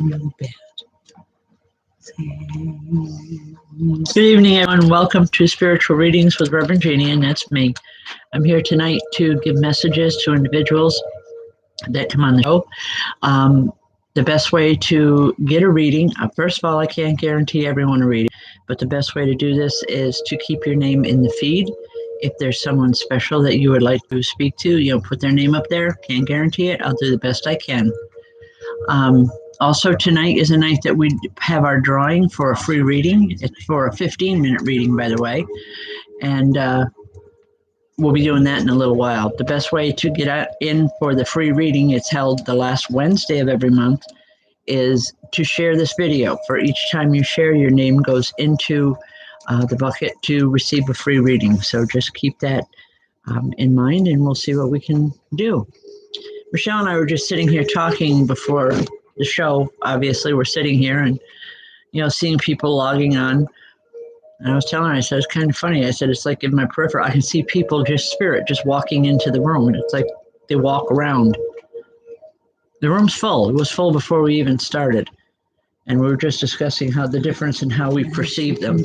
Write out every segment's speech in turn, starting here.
Really bad. Good evening, everyone. Welcome to Spiritual Readings with Rev Jeanne, and that's me. I'm here tonight to give messages to individuals that come on the show. The best way to get a reading, first of all, I can't guarantee everyone a reading, but the best way to do this is to keep your name in the feed. If there's someone special that you would like to speak to, put their name up there. Can't guarantee it. I'll do the best I can. Also, tonight is a night that we have our drawing for a free reading. It's for a 15-minute reading, by the way. And we'll be doing that in a little while. The best way to get in for the free reading, it's held the last Wednesday of every month, is to share this video. For each time you share, your name goes into the bucket to receive a free reading. So just keep that in mind, and we'll see what we can do. Michelle and I were just sitting here talking before the show. Obviously, we're sitting here and, seeing people logging on. And I was telling her, I said, it's kind of funny. I said, it's like in my peripheral, I can see people, spirit, just walking into the room. And it's like they walk around. The room's full. It was full before we even started. And we were just discussing how the difference in how we perceive them.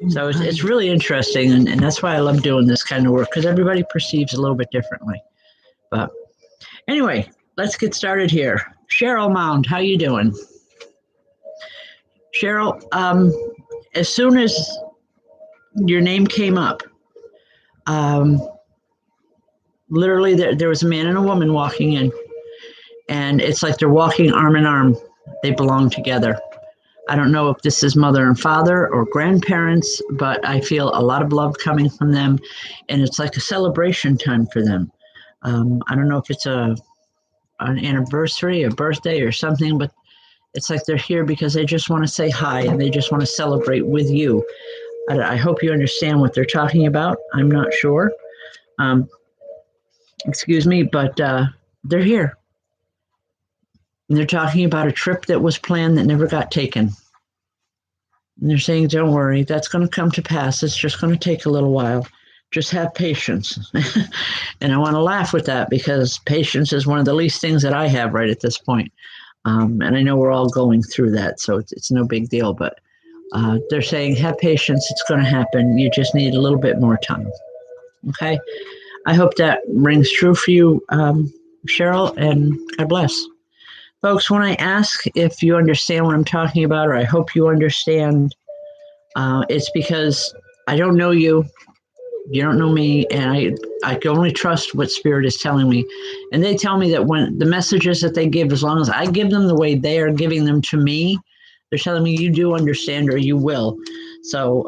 So it's really interesting. And that's why I love doing this kind of work, because everybody perceives a little bit differently. But anyway, let's get started here. Cheryl Mound, how you doing? Cheryl, as soon as your name came up, literally there was a man and a woman walking in, and it's like they're walking arm in arm. They belong together. I don't know if this is mother and father or grandparents, but I feel a lot of love coming from them, and it's like a celebration time for them. I don't know if it's an anniversary, a birthday or something, but it's like they're here because they just want to say hi and they just want to celebrate with you. I hope you understand what they're talking about. I'm not sure. Excuse me, but they're here. And they're talking about a trip that was planned that never got taken. And they're saying, don't worry, that's going to come to pass. It's just going to take a little while. Just have patience. And I want to laugh with that because patience is one of the least things that I have right at this point. And I know we're all going through that, so it's no big deal. But they're saying, have patience. It's going to happen. You just need a little bit more time. Okay? I hope that rings true for you, Cheryl, and God bless. Folks, when I ask if you understand what I'm talking about, or I hope you understand, it's because I don't know you. You don't know me, and I can only trust what Spirit is telling me. And they tell me that when the messages that they give, as long as I give them the way they are giving them to me, they're telling me you do understand or you will. So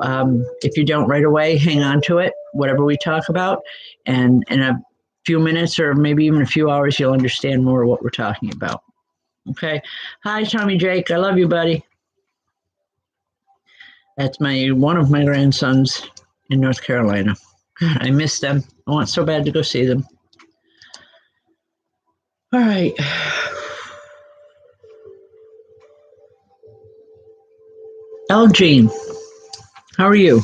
if you don't right away, hang on to it, whatever we talk about. And in a few minutes or maybe even a few hours, you'll understand more of what we're talking about. Okay. Hi, Tommy Jake. I love you, buddy. That's one of my grandsons in North Carolina. I miss them. I want so bad to go see them. All right. Rev Jeanne, how are you?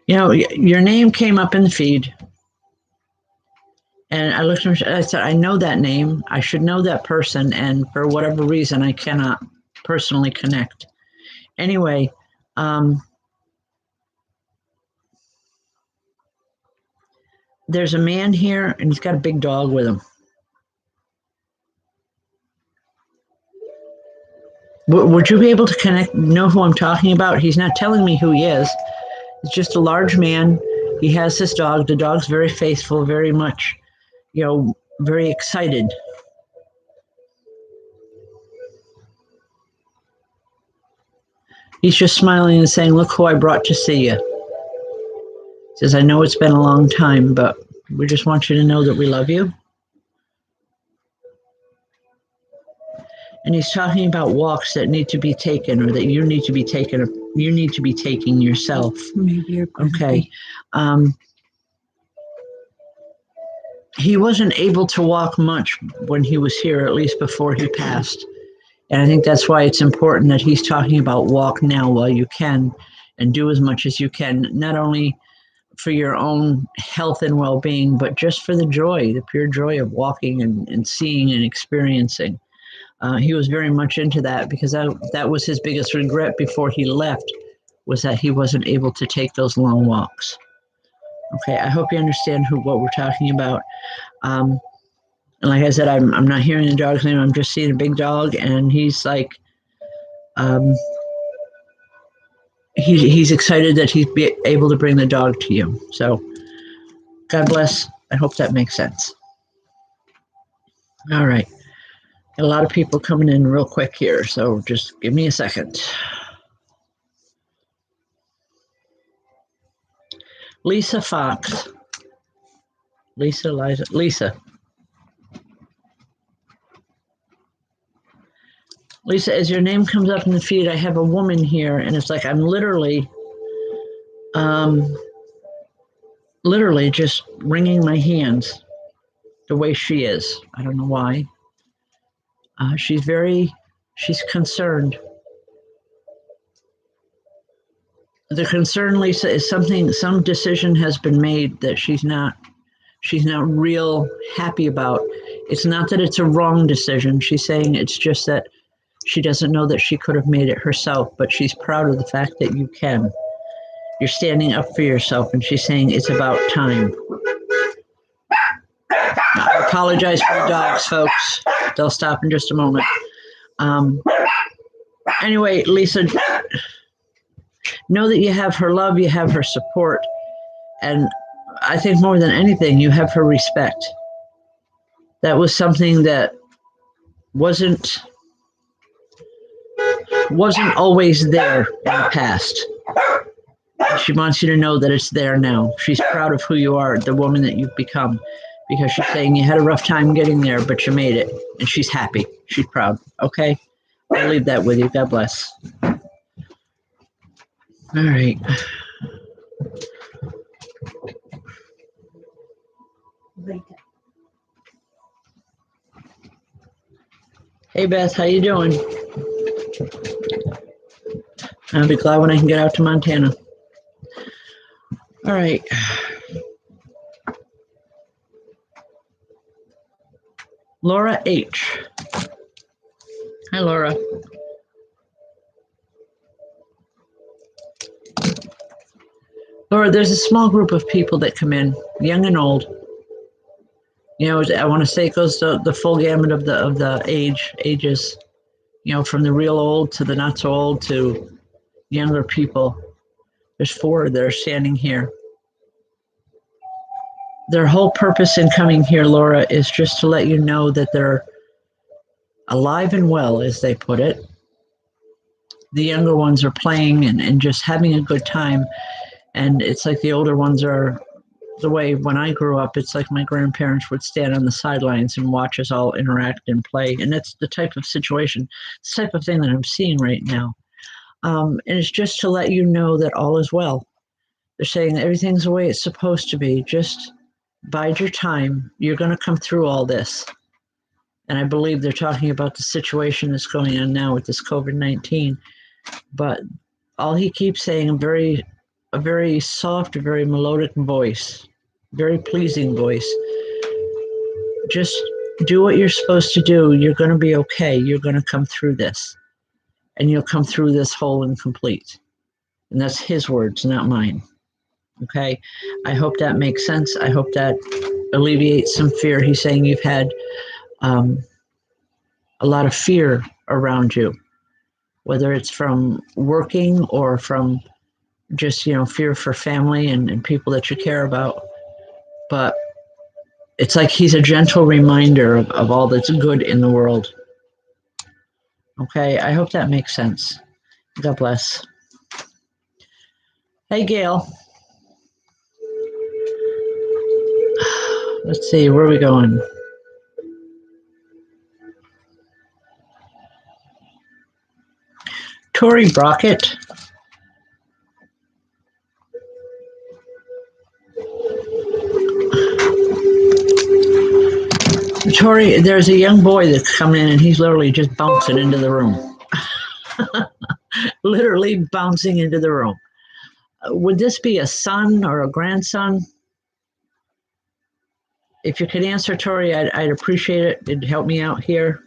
Your name came up in the feed. And I looked at I said, I know that name. I should know that person. And for whatever reason, I cannot personally connect. Anyway, there's a man here, and he's got a big dog with him. Would you be able to know who I'm talking about? He's not telling me who he is. It's just a large man. He has this dog. The dog's very faithful, very much, very excited. He's just smiling and saying, look who I brought to see you. He says, I know it's been a long time, but we just want you to know that we love you. And he's talking about walks that need to be taken or that you need to be taken, or you need to be taking yourself. Okay. He wasn't able to walk much when he was here, at least before he passed. And I think that's why it's important that he's talking about walk now while you can and do as much as you can, not only for your own health and well-being, but just for the joy, the pure joy of walking and seeing and experiencing. He was very much into that because that was his biggest regret before he left, was that he wasn't able to take those long walks. Okay, I hope you understand what we're talking about. And like I said, I'm not hearing the dog's name. I'm just seeing a big dog, and he's like, he's excited that he's able to bring the dog to you. So God bless. I hope that makes sense. All right. A lot of people coming in real quick here, so just give me a second. Lisa Fox. Lisa. Lisa, as your name comes up in the feed, I have a woman here, and it's like I'm literally just wringing my hands the way she is. I don't know why. She's concerned. The concern, Lisa, is some decision has been made that she's not real happy about. It's not that it's a wrong decision. She's saying it's just that she doesn't know that she could have made it herself, but she's proud of the fact that you can. You're standing up for yourself, and she's saying it's about time. I apologize for the dogs, folks. They'll stop in just a moment. Anyway, Lisa, know that you have her love, you have her support, and I think more than anything, you have her respect. That was something that wasn't always there in the past. She wants you to know that it's there now. She's proud of who you are, the woman that you've become, because she's saying you had a rough time getting there, but you made it, and she's happy. She's proud. Okay? I'll leave that with you. God bless. All right. Hey, Beth, how you doing? I'll be glad when I can get out to Montana. All right. Laura H. Hi, Laura. Laura, there's a small group of people that come in, young and old. You know, I want to say it goes to the full gamut of the ages. You know, from the real old to the not so old to younger people. There's 4 that are standing here. Their whole purpose in coming here, Laura, is just to let you know that they're alive and well, as they put it. The younger ones are playing and just having a good time. And it's like the older ones are, the way when I grew up, it's like my grandparents would stand on the sidelines and watch us all interact and play. And that's the type of situation, the type of thing that I'm seeing right now. And it's just to let you know that all is well. They're saying everything's the way it's supposed to be. Just bide your time. You're going to come through all this. And I believe they're talking about the situation that's going on now with this COVID-19. But all he keeps saying, a very soft, very melodic voice, very pleasing voice. Just do what you're supposed to do. You're going to be okay. You're going to come through this. And you'll come through this whole and complete. And that's his words, not mine. Okay? I hope that makes sense. I hope that alleviates some fear. He's saying you've had a lot of fear around you, whether it's from working or from just, fear for family and people that you care about. But it's like he's a gentle reminder of all that's good in the world. Okay, I hope that makes sense. God bless. Hey, Gail. Let's see, where are we going? Tori Brockett. Tori, there's a young boy that's coming in and he's literally just bouncing into the room. Literally bouncing into the room. Would this be a son or a grandson? If you could answer, Tori, I'd appreciate it. It'd help me out here.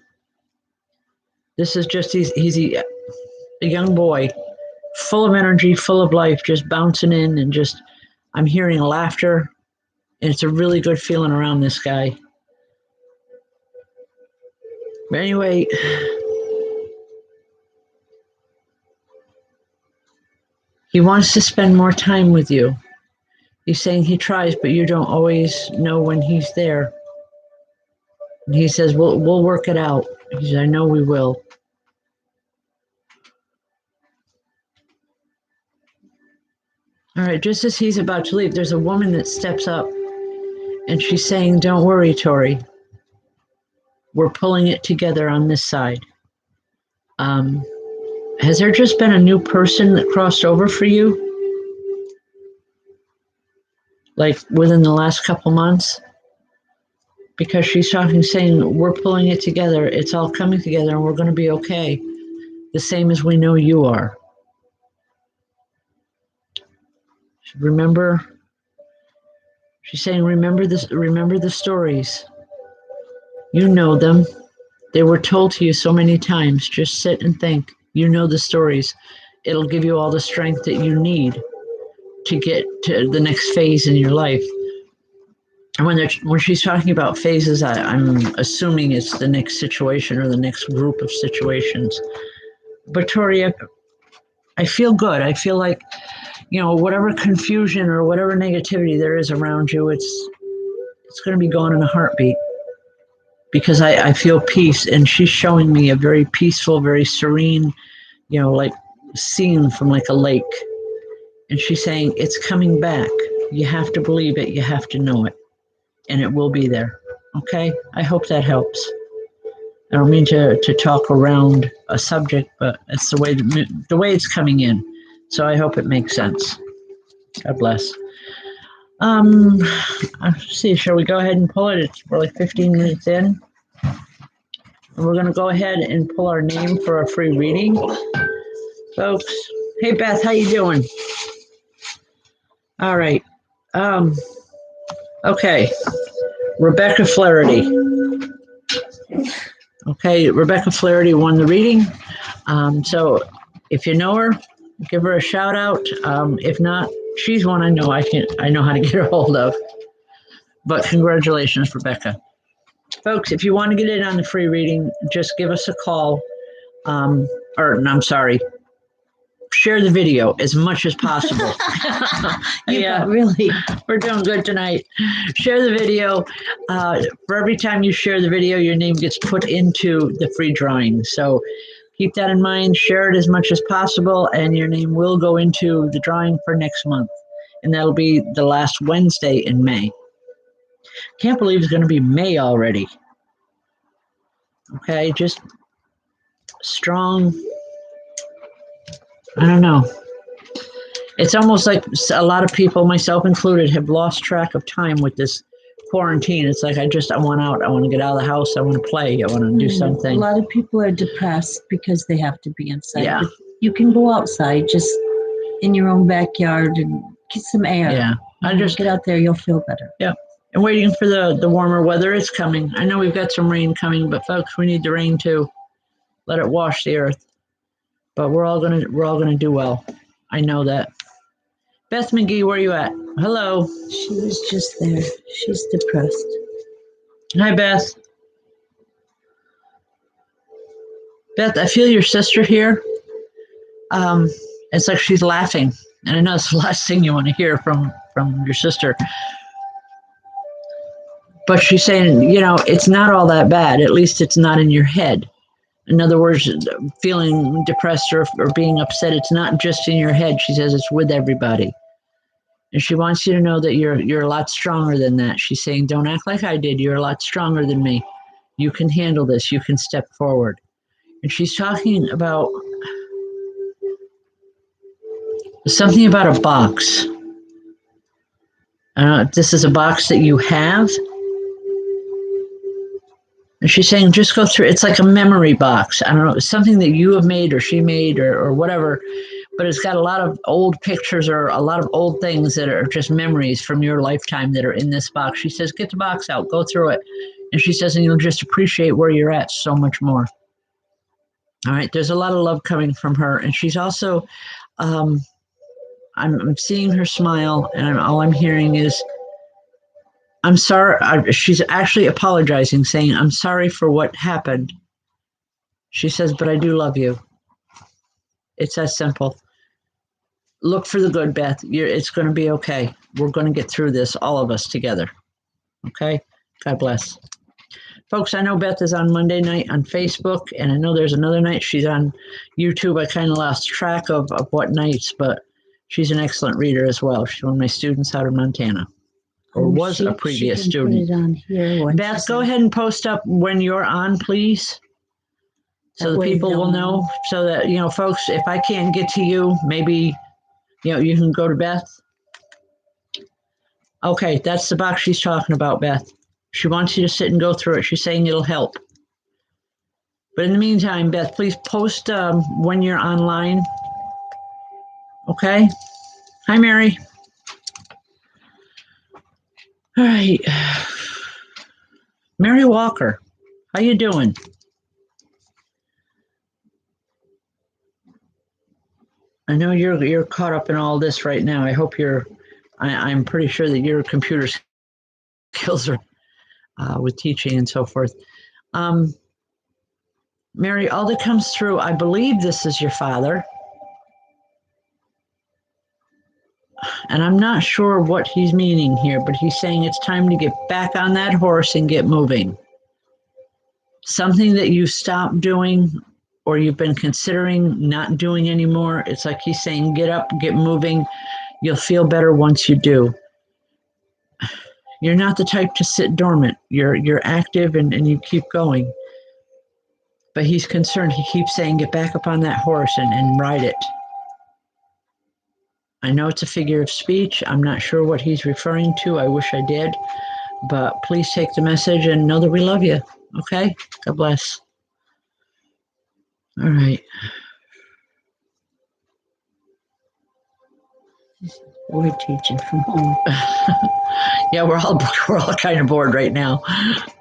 This is just, he's a young boy, full of energy, full of life, just bouncing in and just, I'm hearing laughter. And it's a really good feeling around this guy. But anyway, he wants to spend more time with you. He's saying he tries, but you don't always know when he's there. And he says, we'll work it out. He says, I know we will. All right, just as he's about to leave, there's a woman that steps up and she's saying, don't worry, Tori. We're pulling it together on this side. Has there just been a new person that crossed over for you? Like within the last couple months? Because she's talking, saying, we're pulling it together. It's all coming together and we're going to be okay. The same as we know you are. Remember, she's saying, remember this, remember the stories. You know them. They were told to you so many times. Just sit and think. You know the stories. It'll give you all the strength that you need to get to the next phase in your life. And when she's talking about phases, I'm assuming it's the next situation or the next group of situations. But Tori, I feel good. I feel like, you know, whatever confusion or whatever negativity there is around you, it's going to be gone in a heartbeat. Because I feel peace, and she's showing me a very peaceful, very serene, you know, like scene from like a lake. And she's saying, it's coming back. You have to believe it. You have to know it. And it will be there. Okay? I hope that helps. I don't mean to talk around a subject, but it's the way it's coming in. So I hope it makes sense. God bless. Let's see, shall we go ahead and pull it? We're like 15 minutes in. And we're going to go ahead and pull our name for a free reading. Folks, hey Beth, how you doing? All right. Okay. Rebecca Flaherty. Okay, Rebecca Flaherty won the reading. So if you know her, give her a shout out. If not, she's one I know I know how to get a hold of. But congratulations, Rebecca. Folks, if you want to get in on the free reading, just give us a call. Share the video as much as possible. Yeah, really. We're doing good tonight. Share the video. For every time you share the video, your name gets put into the free drawing. So keep that in mind. Share it as much as possible, and your name will go into the drawing for next month. And that'll be the last Wednesday in May. Can't believe it's going to be May already. Okay, just strong. I don't know. It's almost like a lot of people, myself included, have lost track of time with this quarantine. It's like I want out. I want to get out of the house. I want to play. I want to do something. A lot of people are depressed because they have to be inside. Yeah. But you can go outside, just in your own backyard, and get some air. Yeah. Get out there. You'll feel better. Yeah. And waiting for the warmer weather. It's coming. I know we've got some rain coming, but folks, we need the rain too. Let it wash the earth. But we're all gonna do well. I know that. Beth McGee, where are you at? Hello. She was just there. She's depressed. Hi, Beth. Beth, I feel your sister here. It's like she's laughing, and I know it's the last thing you want to hear from your sister. But she's saying, you know, it's not all that bad. At least it's not in your head. In other words, feeling depressed or being upset, it's not just in your head. She says it's with everybody. And she wants you to know that you're a lot stronger than that. She's saying, don't act like I did. You're a lot stronger than me. You can handle this. You can step forward. And she's talking about something about a box. I don't know if this is a box that you have. And she's saying, just go through. It's like a memory box. I don't know, something that you have made or she made or whatever. but it's got a lot of old pictures or a lot of old things that are just memories from your lifetime that are in this box. She says, get the box out, go through it. And she says, and you'll just appreciate where you're at so much more. All right, there's a lot of love coming from her. And she's also, I'm seeing her smile, and all I'm hearing is, I'm sorry. She's actually apologizing, saying, I'm sorry for what happened. She says, but I do love you. It's that simple. Look for the good, Beth. It's going to be okay. We're going to get through this, all of us together. Okay? God bless. Folks, I know Beth is on Monday night on Facebook, and I know there's another night she's on YouTube. I kind of lost track of what nights, but she's an excellent reader as well. She's one of my students out of Montana, or was a previous student. Put it on here Beth, go ahead and post up when you're on, please. So the people will know, so that, folks, if I can't get to you, maybe, you can go to Beth. Okay, that's the box she's talking about, Beth. She wants you to sit and go through it. She's saying it'll help. But in the meantime, Beth, please post when you're online. Okay? Hi, Mary. All right. Mary Walker, how you doing? I know you're caught up in all this right now. I hope I'm pretty sure that your computer skills are with teaching and so forth. Mary, all that comes through, I believe this is your father. And I'm not sure what he's meaning here, but he's saying it's time to get back on that horse and get moving. Something that you stopped doing or you've been considering not doing anymore, it's like he's saying, get up, get moving. You'll feel better once you do. You're not the type to sit dormant. You're active and you keep going. But he's concerned. He keeps saying, get back up on that horse and ride it. I know it's a figure of speech. I'm not sure what he's referring to. I wish I did. But please take the message and know that we love you. Okay? God bless. All right. We're teaching from home. Yeah, we're all kind of bored right now.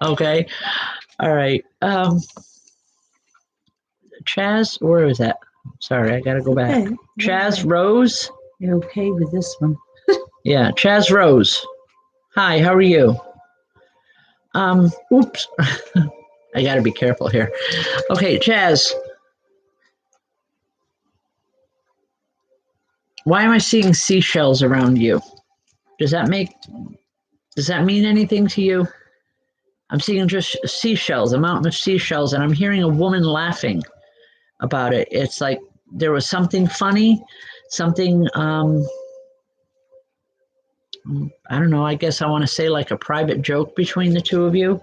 Okay. All right. Chaz, where is that? Sorry, I gotta go back. Okay. Chaz Rose. You're okay with this one. Yeah, Chaz Rose. Hi, how are you? Oops. I gotta be careful here. Okay, Chaz. Why am I seeing seashells around you? Does that mean anything to you? I'm seeing just seashells, a mountain of seashells, and I'm hearing a woman laughing about it. It's like there was something funny, something, I don't know, I guess I want to say like a private joke between the two of you.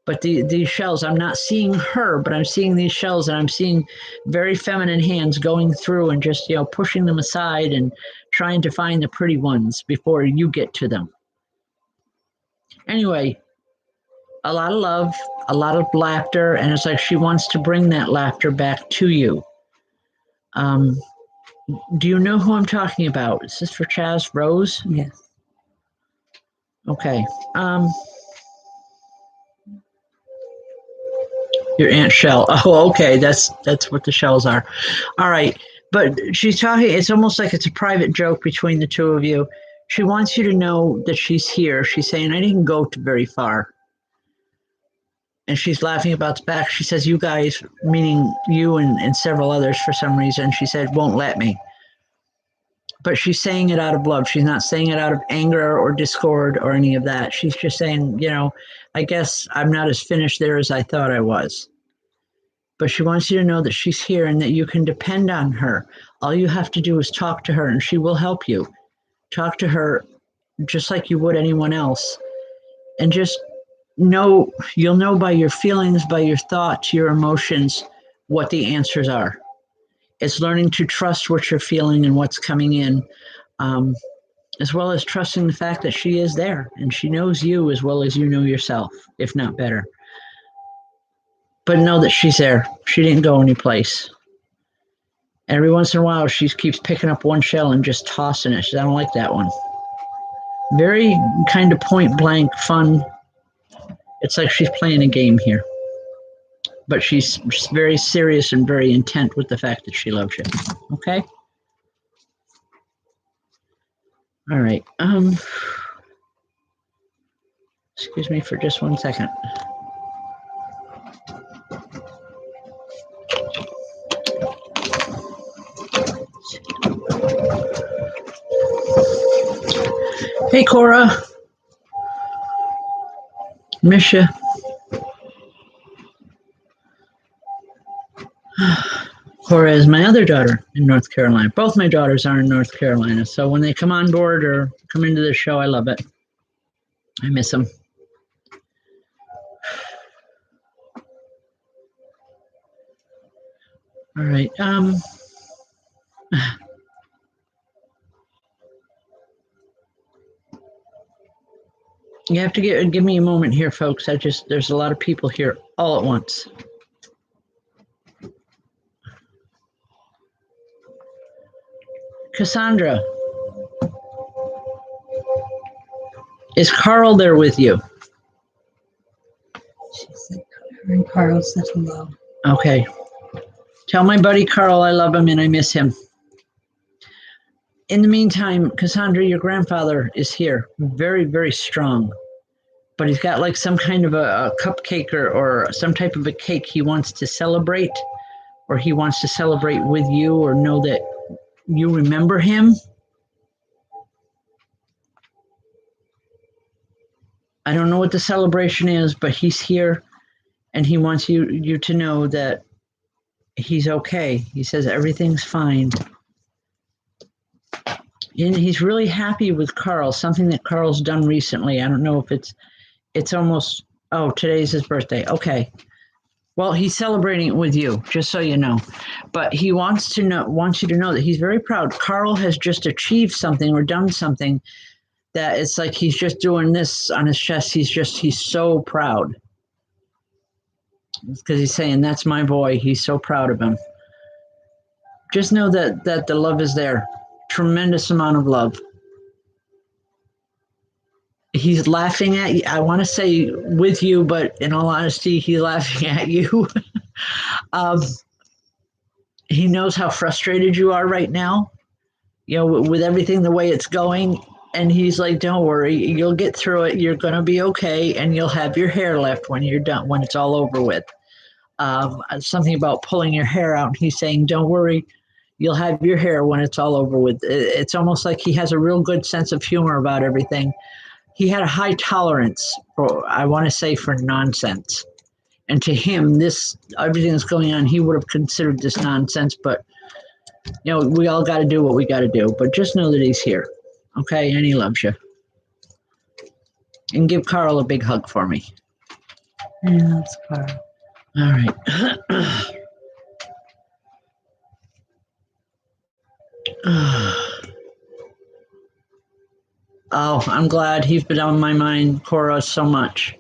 But these shells, I'm not seeing her, but I'm seeing these shells, and I'm seeing very feminine hands going through and just, pushing them aside and trying to find the pretty ones before you get to them. Anyway, a lot of love, a lot of laughter, and it's like she wants to bring that laughter back to you. Do you know who I'm talking about? Is this for Chaz Rose? Yes. Okay. Your Aunt Chelle. Oh, okay. That's what the shells are. All right. But she's talking, it's almost like it's a private joke between the two of you. She wants you to know that she's here. She's saying, I didn't go very far. And she's laughing about the fact. She says, you guys, meaning you and several others for some reason, she said, won't let me. But she's saying it out of love. She's not saying it out of anger or discord or any of that. She's just saying, I guess I'm not as finished there as I thought I was. But she wants you to know that she's here and that you can depend on her. All you have to do is talk to her, and she will help you. Talk to her just like you would anyone else. And just know, you'll know by your feelings, by your thoughts, your emotions, what the answers are. It's learning to trust what you're feeling and what's coming in, as well as trusting the fact that she is there and she knows you as well as you know yourself, if not better. But know that she's there. She didn't go anyplace. Every once in a while, she keeps picking up one shell and just tossing it. She says, I don't like that one. Very kind of point blank fun. It's like she's playing a game here. But she's very serious and very intent with the fact that she loves you. Okay? All right. Excuse me for just 1 second. Hey, Cora. Miss you. Cora is my other daughter in North Carolina. Both my daughters are in North Carolina. So when they come on board or come into the show, I love it. I miss them. All right. You have to give me a moment here, folks. There's a lot of people here all at once. Cassandra, is Carl there with you? She said, her and Carl said hello. Okay. Tell my buddy Carl I love him and I miss him. In the meantime, Cassandra, your grandfather is here, very, very strong. But he's got like some kind of a cupcake or some type of a cake he wants to celebrate, or he wants to celebrate with you or know that you remember him. I don't know what the celebration is, but he's here and he wants you to know that he's okay. He says everything's fine. And he's really happy with Carl, something that Carl's done recently. I don't know if it's almost, oh, today's his birthday. Okay. Well, he's celebrating it with you, just so you know. But he wants you to know that he's very proud. Carl has just achieved something or done something that it's like he's just doing this on his chest. He's so proud. Because he's saying, that's my boy. He's so proud of him. Just know that the love is there. Tremendous amount of love. He's laughing at you. I want to say with you, but in all honesty, he's laughing at you. He knows how frustrated you are right now, with everything the way it's going. And he's like, don't worry, you'll get through it. You're going to be okay. And you'll have your hair left when you're done, when it's all over with. Something about pulling your hair out. He's saying, don't worry, you'll have your hair when it's all over with. It's almost like he has a real good sense of humor about everything. He had a high tolerance for, I want to say, for nonsense. And to him, everything that's going on, he would have considered this nonsense. But, we all got to do what we got to do. But just know that he's here. Okay? And he loves you. And give Carl a big hug for me. Yeah, that's Carl. All right. Oh, I'm glad he's been on my mind, Cora, so much.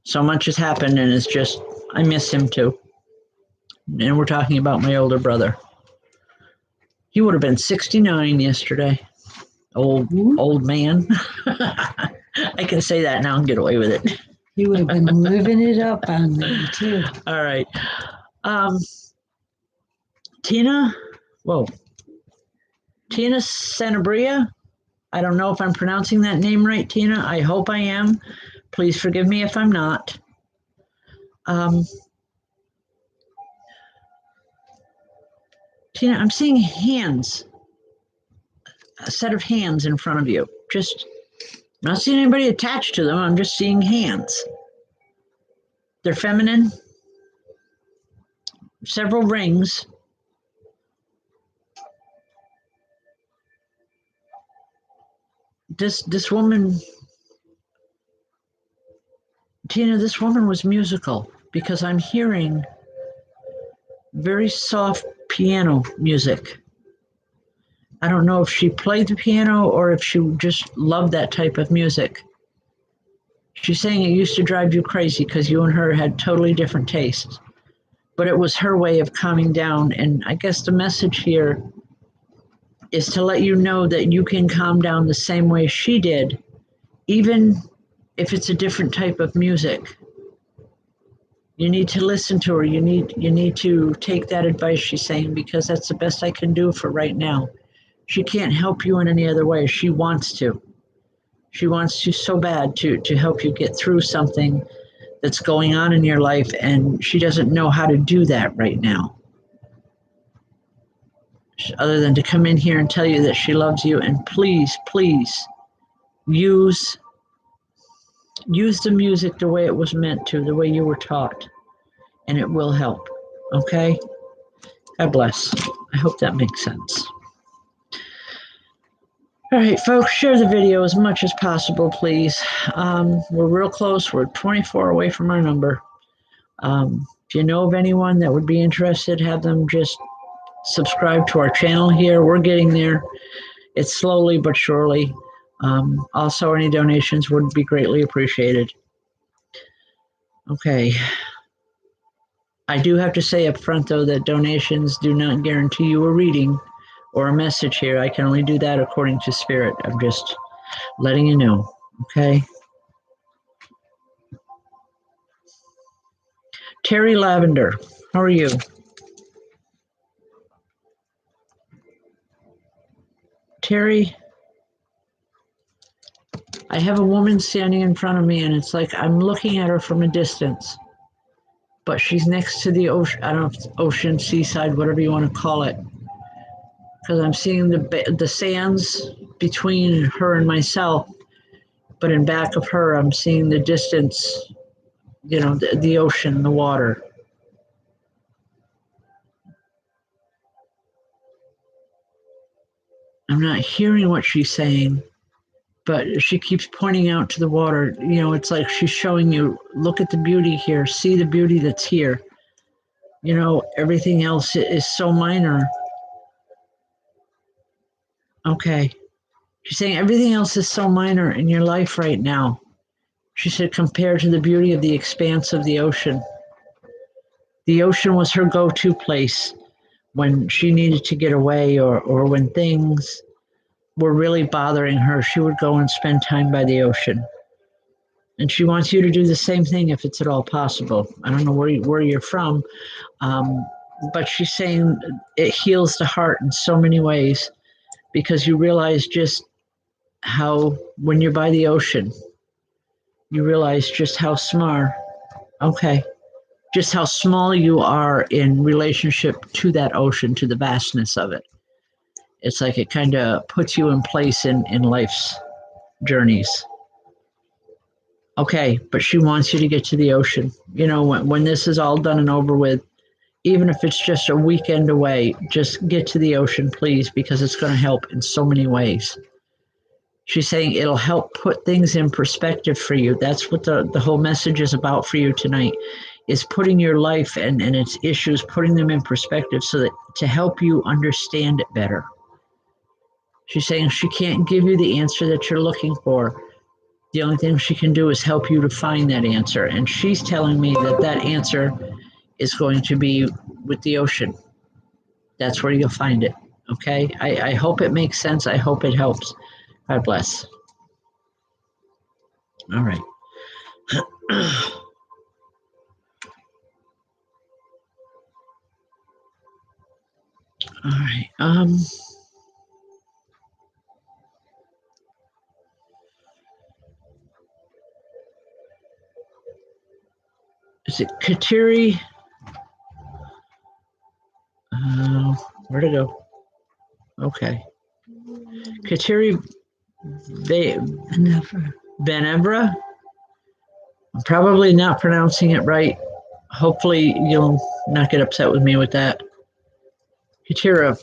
So much has happened, and it's just, I miss him too. And we're talking about my older brother. He would have been 69 yesterday. Old man. I can say that now and get away with it. He would have been living it up on me too. All right. Tina Sanabria. I don't know if I'm pronouncing that name right, Tina. I hope I am. Please forgive me if I'm not. Tina, I'm seeing hands, a set of hands in front of you. I'm not seeing anybody attached to them. I'm just seeing hands. They're feminine. Several rings. This woman, Tina, this woman was musical because I'm hearing very soft piano music. I don't know if she played the piano or if she just loved that type of music. She's saying it used to drive you crazy because you and her had totally different tastes. but it was her way of calming down. And I guess the message here is to let you know that you can calm down the same way she did, even if it's a different type of music. You need to listen to her. You need to take that advice she's saying, because that's the best I can do for right now. She can't help you in any other way. She wants to. She wants to so bad to help you get through something that's going on in your life, and she doesn't know how to do that right now. Other than to come in here and tell you that she loves you, and please, please use the music the way it was meant to, the way you were taught, and it will help. Okay? God bless. I hope that makes sense. All right, folks, share the video as much as possible, please. We're real close. We're 24 away from our number. If you know of anyone that would be interested, have them just subscribe to our channel here. We're getting there. It's slowly but surely. Also, any donations would be greatly appreciated. Okay. I do have to say up front, though, that donations do not guarantee you a reading or a message here. I can only do that according to Spirit. I'm just letting you know, okay? Terry Lavender, how are you? Terry, I have a woman standing in front of me, and it's like I'm looking at her from a distance, but she's next to the ocean. I don't know if it's ocean, seaside, whatever you want to call it, because I'm seeing the sands between her and myself, but in back of her, I'm seeing the distance, you know, the ocean, the water. I'm not hearing what she's saying, but she keeps pointing out to the water. You know, it's like she's showing you, look at the beauty here, see the beauty that's here. You know, everything else is so minor. Okay. She's saying everything else is so minor in your life right now. She said, compared to the beauty of the expanse of the ocean. The ocean was her go-to place when she needed to get away, or when things were really bothering her. She would go and spend time by the ocean. And she wants you to do the same thing if it's at all possible. I don't know where you're from, but she's saying it heals the heart in so many ways, because you realize just how, when you're by the ocean, you realize just how just how small you are in relationship to that ocean, to the vastness of it. It's like it kind of puts you in place in life's journeys. Okay, but she wants you to get to the ocean. You know, when this is all done and over with, even if it's just a weekend away, just get to the ocean, please, because it's going to help in so many ways. She's saying it'll help put things in perspective for you. That's what the whole message is about for you tonight, is putting your life and its issues, putting them in perspective, so that to help you understand it better. She's saying she can't give you the answer that you're looking for. The only thing she can do is help you to find that answer. And she's telling me that answer is going to be with the ocean. That's where you'll find it. Okay? I hope it makes sense. I hope it helps. God bless. All right. All right. Is it Kateri? Where'd it go? Okay. Kateri Benevra? I'm probably not pronouncing it right. Hopefully you'll not get upset with me with that. Kateri.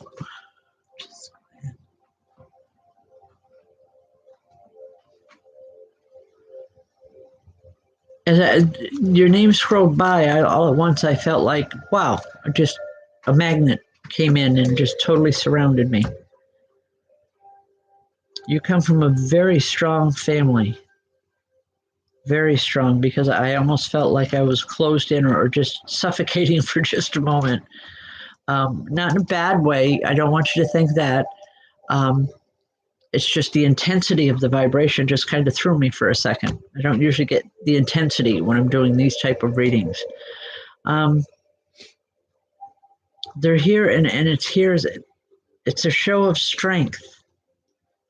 As your name scrolled by, all at once I felt like, wow, just a magnet came in and just totally surrounded me. You come from a very strong family. very strong, because I almost felt like I was closed in or just suffocating for just a moment. Not in a bad way. I don't want you to think that. Um, it's just the intensity of the vibration just kind of threw me for a second. I don't usually get the intensity when I'm doing these type of readings. They're here, and it's here. It's a show of strength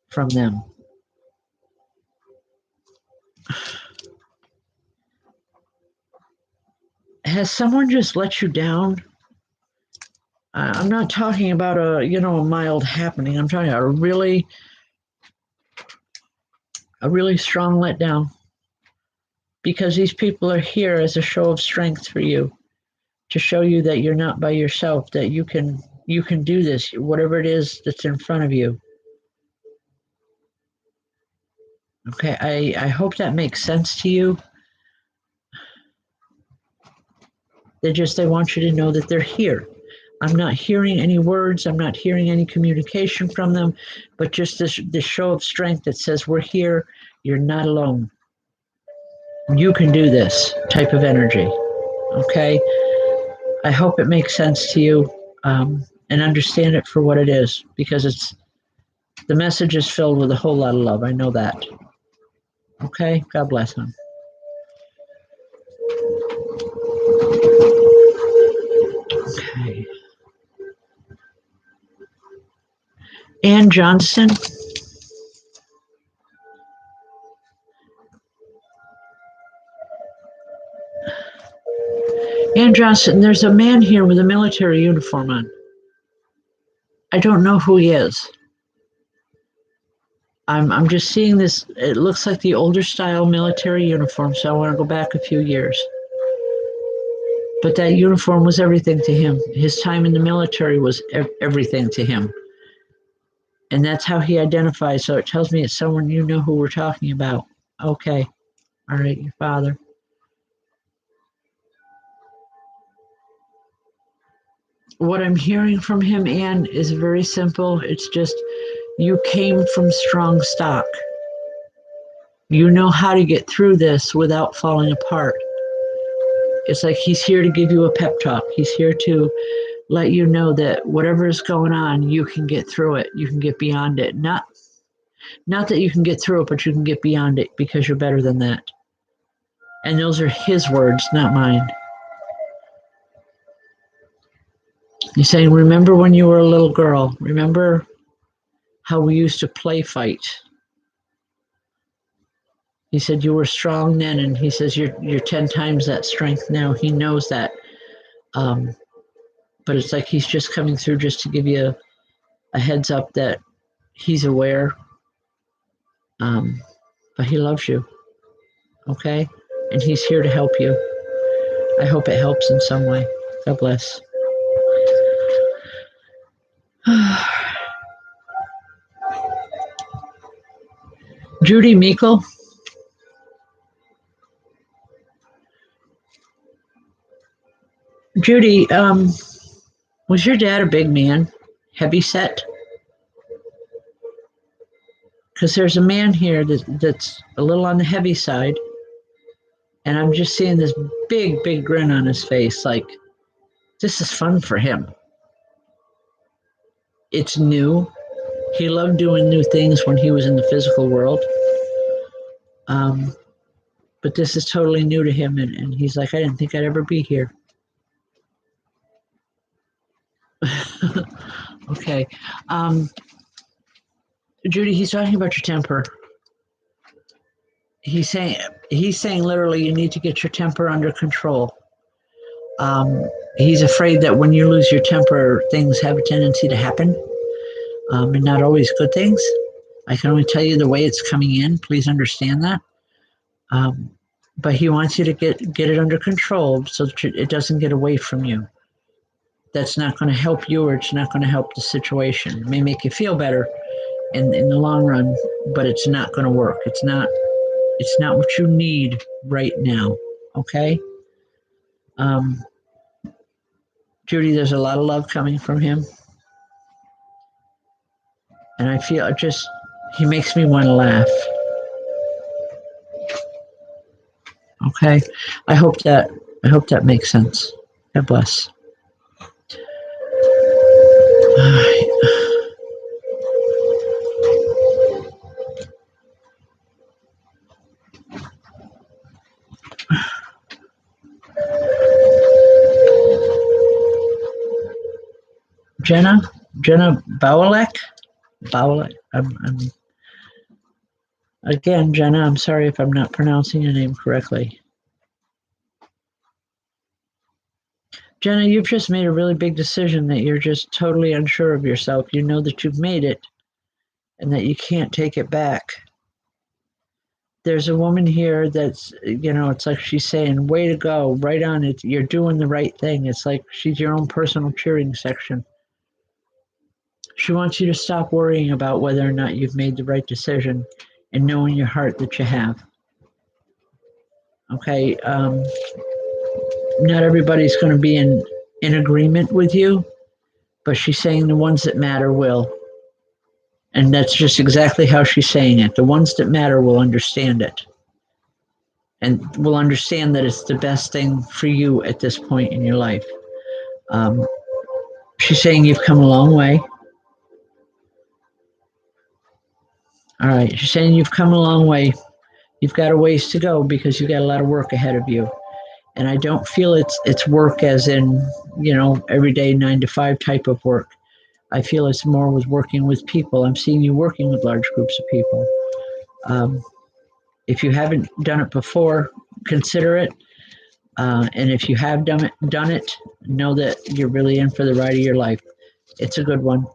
from them. Has someone just let you down? I'm not talking about a mild happening. I'm talking about a really strong letdown, because these people are here as a show of strength for you, to show you that you're not by yourself, that you can do this, whatever it is that's in front of you. Okay, I hope that makes sense to you. They want you to know that they're here. I'm not hearing any words. I'm not hearing any communication from them, but just this show of strength that says, we're here. You're not alone. You can do this type of energy. Okay. I hope it makes sense to you, and understand it for what it is, because the message is filled with a whole lot of love. I know that. Okay. God bless them. Okay. Ann Johnston. Ann Johnston, there's a man here with a military uniform on. I don't know who he is. I'm just seeing this. It looks like the older style military uniform, so I want to go back a few years. But that uniform was everything to him. His time in the military was everything to him. And that's how he identifies. So it tells me it's someone you know who we're talking about. Okay. All right, your father. What I'm hearing from him, Anne, is very simple. It's just, you came from strong stock. You know how to get through this without falling apart. It's like he's here to give you a pep talk. He's here to let you know that whatever is going on, you can get through it. You can get beyond it. Not that you can get through it, but you can get beyond it, because you're better than that. And those are his words, not mine. He's saying, remember when you were a little girl? Remember how we used to play fight? He said you were strong then, and he says you're 10 times that strength now. He knows that. But it's like he's just coming through just to give you a heads up that he's aware. But he loves you. Okay? And he's here to help you. I hope it helps in some way. God bless. Judy Meikle. Judy, was your dad a big man? Heavy set? Because there's a man here that's a little on the heavy side, and I'm just seeing this big, big grin on his face, like, this is fun for him. It's new. He loved doing new things when he was in the physical world. But this is totally new to him, and he's like, I didn't think I'd ever be here. Okay. Judy, he's talking about your temper. He's saying literally, you need to get your temper under control. He's afraid that when you lose your temper, things have a tendency to happen, and not always good things. I can only tell you the way it's coming in. Please understand that. But he wants you to get it under control so that it doesn't get away from you. That's not going to help you, or it's not going to help the situation. It may make you feel better in the long run, but it's not going to work. It's not what you need right now. Okay? Judy, there's a lot of love coming from him. And I feel he makes me want to laugh. Okay. I hope that makes sense. God bless. All right. Jenna Bowalek. Again, Jenna, I'm sorry if I'm not pronouncing your name correctly. Jenna, you've just made a really big decision that you're just totally unsure of yourself. You know that you've made it and that you can't take it back. There's a woman here that's, it's like she's saying, way to go, right on it. You're doing the right thing. It's like she's your own personal cheering section. She wants you to stop worrying about whether or not you've made the right decision and know in your heart that you have. Okay. Not everybody's going to be in agreement with you, but she's saying the ones that matter will. And that's just exactly how she's saying it. The ones that matter will understand it. And will understand that it's the best thing for you at this point in your life. She's saying you've come a long way. All right. She's saying you've come a long way. You've got a ways to go because you've got a lot of work ahead of you. And I don't feel it's work as in, everyday 9 to 5 type of work. I feel it's more with working with people. I'm seeing you working with large groups of people. If you haven't done it before, consider it. And if you have done it, know that you're really in for the ride of your life. It's a good one.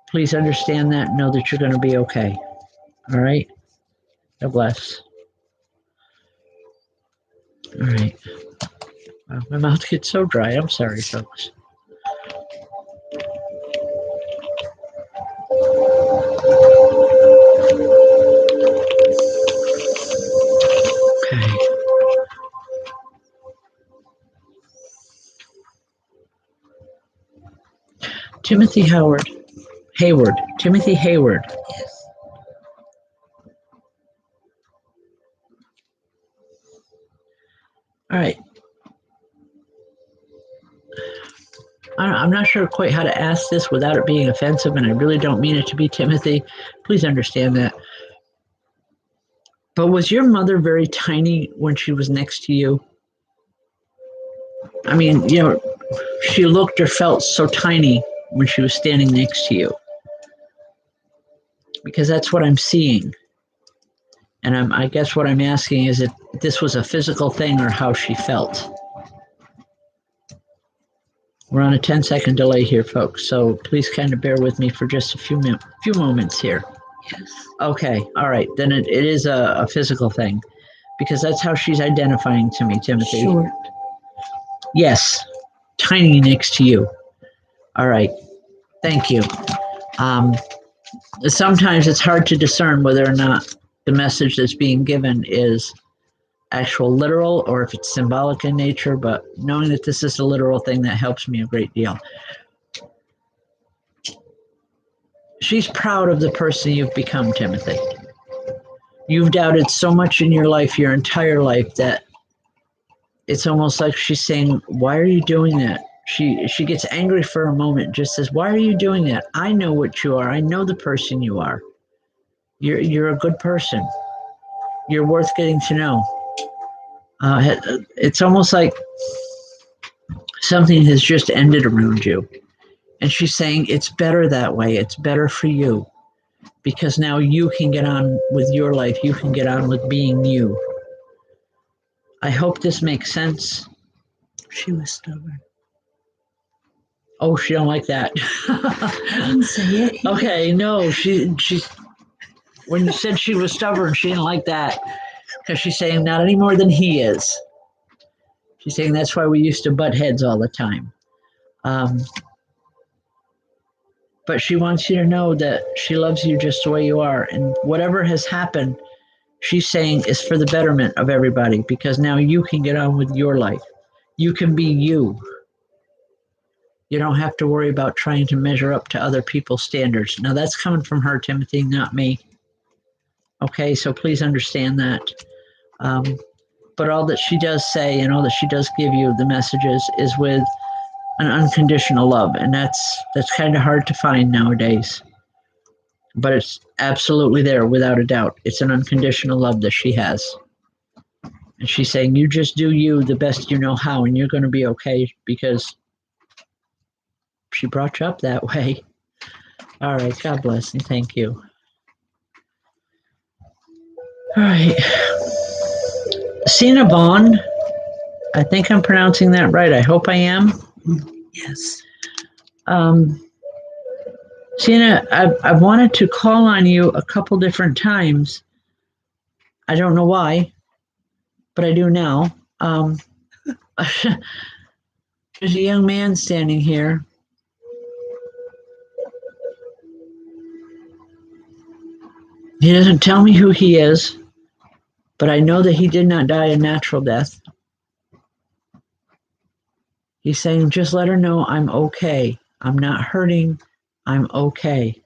Please understand that. Know that you're going to be okay. All right? God bless. All right. Wow, my mouth gets so dry. I'm sorry, folks. Okay. Timothy Hayward. Timothy Hayward. Yes. All right. I'm not sure quite how to ask this without it being offensive, and I really don't mean it to be, Timothy. Please understand that. But was your mother very tiny when she was next to you? I mean, she looked or felt so tiny when she was standing next to you. Because that's what I'm seeing. And I guess what I'm asking is if this was a physical thing or how she felt. We're on a 10-second delay here, folks, so please kind of bear with me for just a few moments here. Yes. Okay, all right, then it is a physical thing, because that's how she's identifying to me, Timothy. Short. Yes, tiny next to you. All right, thank you. Sometimes it's hard to discern whether or not the message that's being given is actual literal or if it's symbolic in nature, but knowing that this is a literal thing, that helps me a great deal. She's proud of the person you've become, Timothy. You've doubted so much in your life, your entire life, that it's almost like she's saying, why are you doing that? She gets angry for a moment, just says, why are you doing that? I know what you are. I know the person you are. You're a good person. You're worth getting to know. It's almost like something has just ended around you. And she's saying, it's better that way. It's better for you. Because now you can get on with your life. You can get on with being you. I hope this makes sense. She was stubborn. Oh, she don't like that. I didn't say it. Okay, no, she when you said she was stubborn, she didn't like that. Because she's saying not any more than he is. She's saying that's why we used to butt heads all the time. But she wants you to know that she loves you just the way you are. And whatever has happened, she's saying is for the betterment of everybody, because now you can get on with your life. You can be you. You don't have to worry about trying to measure up to other people's standards. Now that's coming from her, Timothy, not me. Okay, so please understand that. But all that she does say and all that she does give you, the messages, is with an unconditional love. And that's kind of hard to find nowadays. But it's absolutely there without a doubt. It's an unconditional love that she has. And she's saying, you just do you the best you know how, and you're going to be okay because she brought you up that way. All right. God bless and thank you. All right. Cinnabon. I think I'm pronouncing that right. I hope I am. Yes. Sienna, I've wanted to call on you a couple different times. I don't know why, but I do now. There's a young man standing here. He doesn't tell me who he is, but I know that he did not die a natural death. He's saying, just let her know I'm okay. I'm not hurting. I'm okay.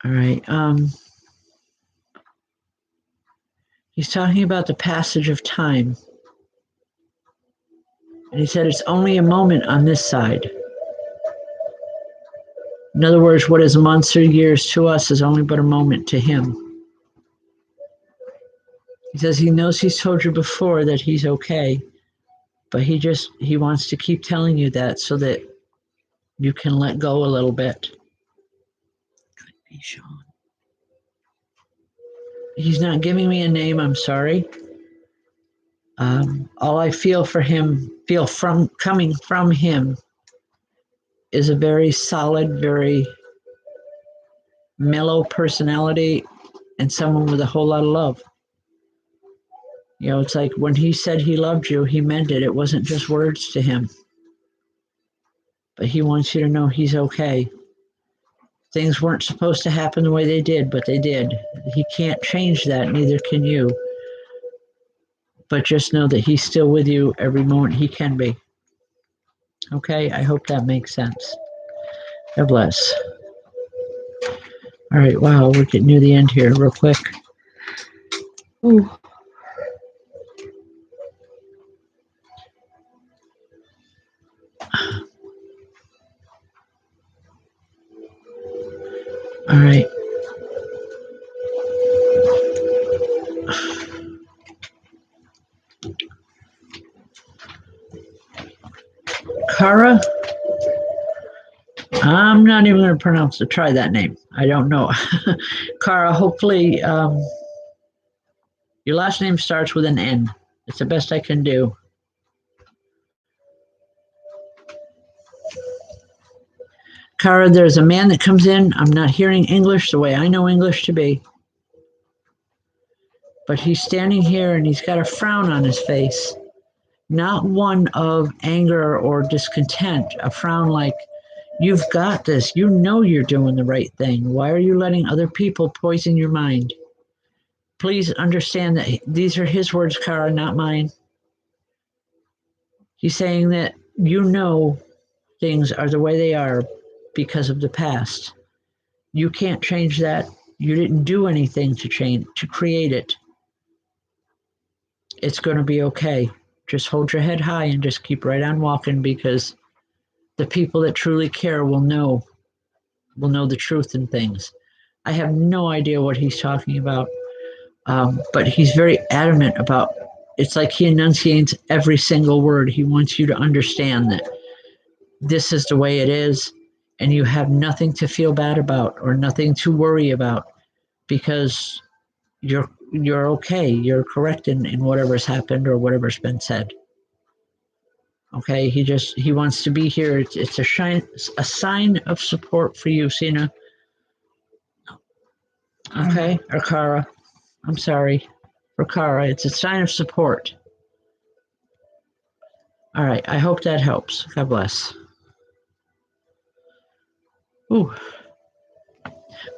All right. He's talking about the passage of time. And he said it's only a moment on this side. In other words, what is months or years to us is only but a moment to him. He says he knows he's told you before that he's okay, but he wants to keep telling you that so that you can let go a little bit. Could be Sean. He's not giving me a name, I'm sorry. All I feel coming from him is a very solid, very mellow personality and someone with a whole lot of love. You know, it's like when he said he loved you, he meant it. It wasn't just words to him. But he wants you to know he's okay. Things weren't supposed to happen the way they did, but they did. He can't change that, neither can you. But just know that he's still with you every moment he can be. Okay, I hope that makes sense. God bless. All right, wow, we're getting near the end here real quick. Ooh. All right. Cara? I'm not even going to try that name. I don't know. Cara, hopefully your last name starts with an N. It's the best I can do. Cara, there's a man that comes in. I'm not hearing English the way I know English to be. But he's standing here and he's got a frown on his face. Not one of anger or discontent, a frown like, you've got this. You know you're doing the right thing. Why are you letting other people poison your mind? Please understand that these are his words, Cara, not mine. He's saying that you know things are the way they are because of the past. You can't change that. You didn't do anything to create it. It's going to be okay. Just hold your head high and just keep right on walking because the people that truly care will know the truth in things. I have no idea what he's talking about, but he's very adamant about. It's like he enunciates every single word. He wants you to understand that this is the way it is, and you have nothing to feel bad about or nothing to worry about because you're okay. You're correct in whatever's happened or whatever's been said. Okay, he wants to be here. It's a sign of support for you, Sina. Okay, or Cara. I'm sorry, for Cara. It's a sign of support. All right, I hope that helps. God bless. Ooh.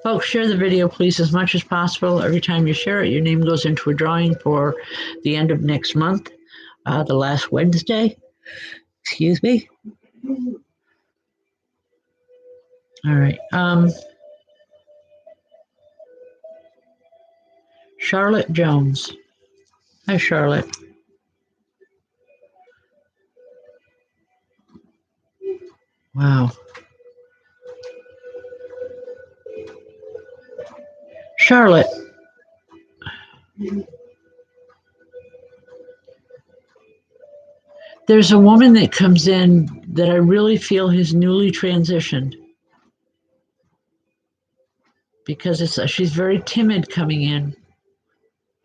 Folks, share the video, please, as much as possible. Every time you share it, your name goes into a drawing for the end of next month, the last Wednesday. Excuse me. All right. Charlotte Jones. Hi, Charlotte. Wow. Charlotte. There's a woman that comes in that I really feel has newly transitioned because she's very timid coming in.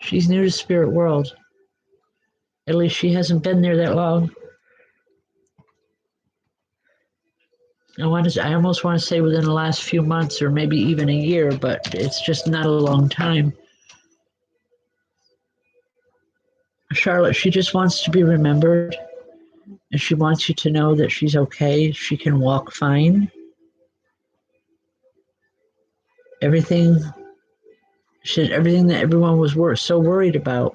She's new to spirit world. At least she hasn't been there that long. I almost want to say within the last few months or maybe even a year, but it's just not a long time. Charlotte, she just wants to be remembered, and she wants you to know that she's okay. She can walk fine. Everything that everyone was so worried about,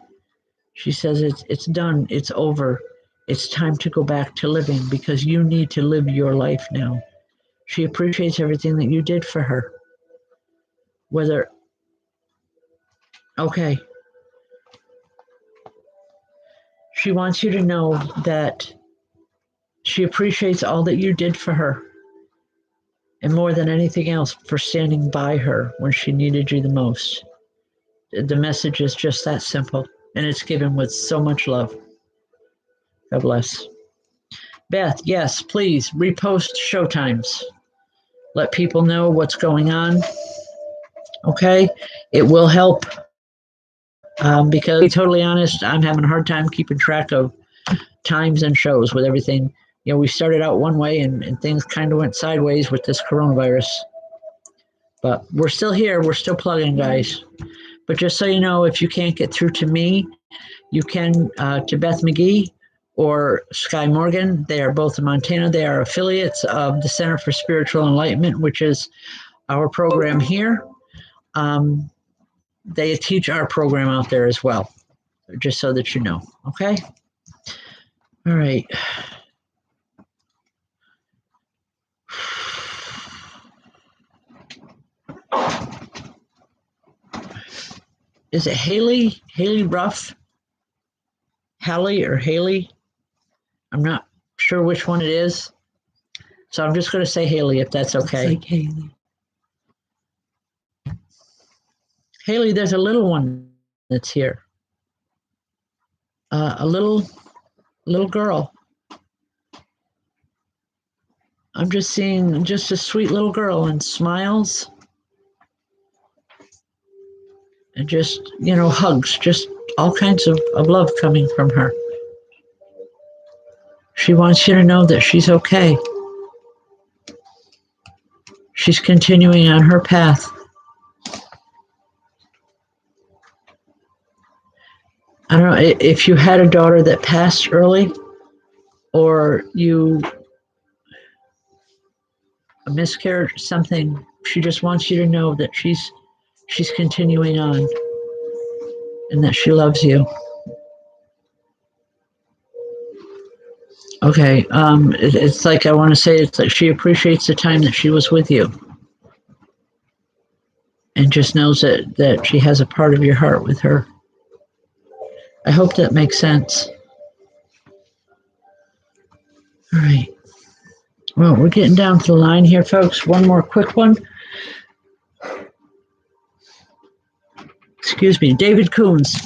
she says it's done. It's over. It's time to go back to living because you need to live your life now. She appreciates everything that you did for her. Okay. She wants you to know that she appreciates all that you did for her. And more than anything else, for standing by her when she needed you the most. The message is just that simple, and it's given with so much love. God bless. Beth, yes, please repost showtimes. Let people know what's going on. Okay? It will help because, to be totally honest, I'm having a hard time keeping track of times and shows with everything. We started out one way and things kind of went sideways with this coronavirus. But we're still here. We're still plugging, guys. But just so you know, if you can't get through to me, you can to Beth McGee or Sky Morgan. They are both in Montana. They are affiliates of the Center for Spiritual Enlightenment, which is our program here. They teach our program out there as well, just so that you know. Okay? All right. Is it Hayley? Hayley Ruff? Hallie or Hayley? I'm not sure which one it is. So I'm just going to say Hayley if that's okay. It's like Hayley. Hayley, there's a little one that's here. A little girl. I'm just seeing just a sweet little girl and smiles. And just, hugs, just all kinds of love coming from her. She wants you to know that she's okay. She's continuing on her path. I don't know if you had a daughter that passed early or you a miscarriage or something. She just wants you to know that she's continuing on and that she loves you. Okay, it's like I want to say it's like she appreciates the time that she was with you and just knows that she has a part of your heart with her. I hope that makes sense. All right. Well, we're getting down to the line here, folks. One more quick one. Excuse me, David Coons.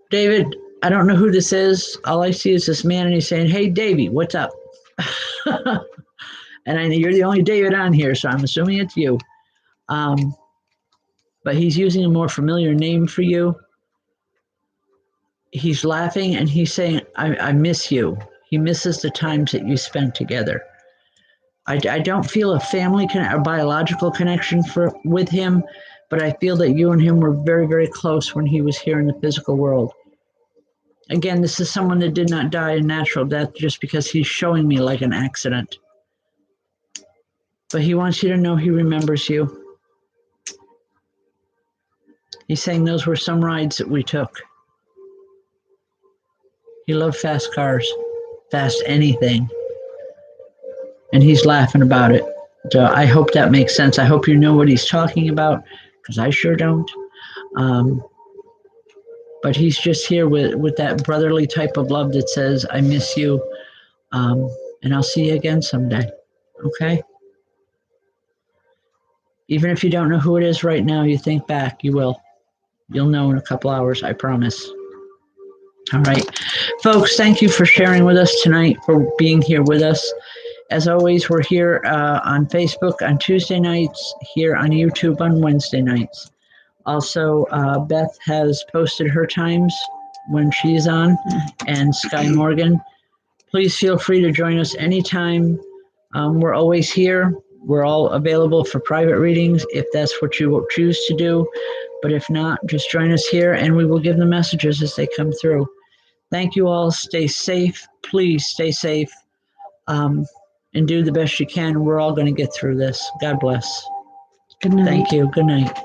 David, I don't know who this is. All I see is this man, and he's saying, "Hey, Davey, what's up?" And I know you're the only David on here, so I'm assuming it's you. But he's using a more familiar name for you. He's laughing, and he's saying, I miss you. He misses the times that you spent together. I don't feel a family a biological connection with him, but I feel that you and him were very, very close when he was here in the physical world. Again, this is someone that did not die a natural death just because he's showing me like an accident. But he wants you to know he remembers you. He's saying those were some rides that we took. He loved fast cars, fast anything. And he's laughing about it. So I hope that makes sense. I hope you know what he's talking about, because I sure don't. But he's just here with that brotherly type of love that says, I miss you, and I'll see you again someday. Okay? Even if you don't know who it is right now, you think back, you will. You'll know in a couple hours, I promise. All right. Folks, thank you for sharing with us tonight, for being here with us. As always, we're here on Facebook on Tuesday nights, here on YouTube on Wednesday nights. Also, Beth has posted her times when she's on, and Sky Morgan. Please feel free to join us anytime. We're always here. We're all available for private readings if that's what you choose to do. But if not, just join us here and we will give the messages as they come through. Thank you all. Stay safe. Please stay safe, and do the best you can. We're all going to get through this. God bless. Good night. Thank you. Good night.